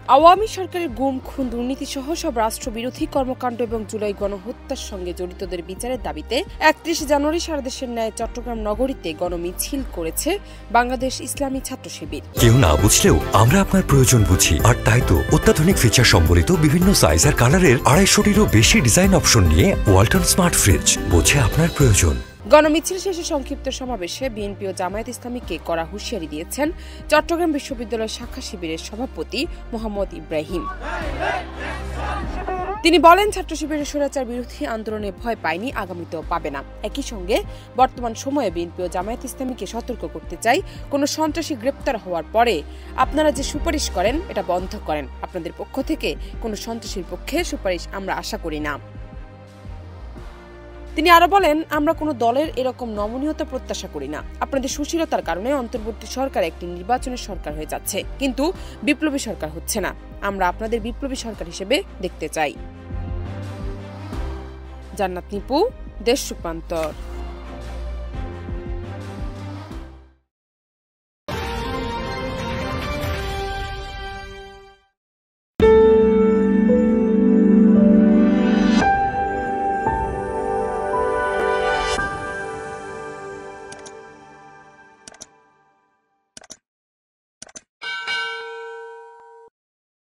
আওয়ামী সরকারের গুম, খুন, দুর্নীতি সহ সব রাষ্ট্রবিরোধী কর্মকাণ্ড এবং জুলাই গণহত্যার সঙ্গে জড়িতদের বিচারের দাবিতে ৩১ জানুয়ারি সারা দেশের ন্যায় চট্টগ্রাম নগরীতে গণমিছিল করেছে বাংলাদেশ ইসলামী ছাত্র শিবির। কেউ না বুঝলেও আমরা আপনার প্রয়োজন বুঝি, আর তাই তো অত্যাধুনিক ফিচার সম্বলিত বিভিন্ন সাইজ আর কালারের ২৫০টিরও বেশি ডিজাইন অপশন নিয়ে ওয়ালটন স্মার্ট ফ্রিজ বোঝে আপনার প্রয়োজন। গণমিছিল শেষে সংক্ষিপ্ত সমাবেশে বিএনপি ও জামায়াত ইসলামীকে কড়া হুঁশিয়ারি দিয়েছেন চট্টগ্রাম বিশ্ববিদ্যালয় শাখা শিবিরের সভাপতি মোহাম্মদ ইব্রাহিম। তিনি বলেন, ছাত্র শিবিরের স্বৈরাচার বিরোধী আন্দোলনে ভয় পায়নি, আগামীতেও পাবে না। একই সঙ্গে বর্তমান সময়ে বিএনপি ও জামায়াত ইসলামীকে সতর্ক করতে চাই, কোনো সন্ত্রাসী গ্রেপ্তার হওয়ার পরে আপনারা যে সুপারিশ করেন এটা বন্ধ করেন। আপনাদের পক্ষ থেকে কোনো সন্ত্রাসীর পক্ষে সুপারিশ আমরা আশা করি না। তিনি আরো বলেন, আমরা কোনো দলের এরকম নমনীয়তা প্রত্যাশা করি না। আপনাদের সুশীলতার কারণে অন্তর্বর্তী সরকার একটি নির্বাচনের সরকার হয়ে যাচ্ছে, কিন্তু বিপ্লবী সরকার হচ্ছে না। আমরা আপনাদের বিপ্লবী সরকার হিসেবে দেখতে চাই। জান্নাত নিপু, দেশ রূপান্তর।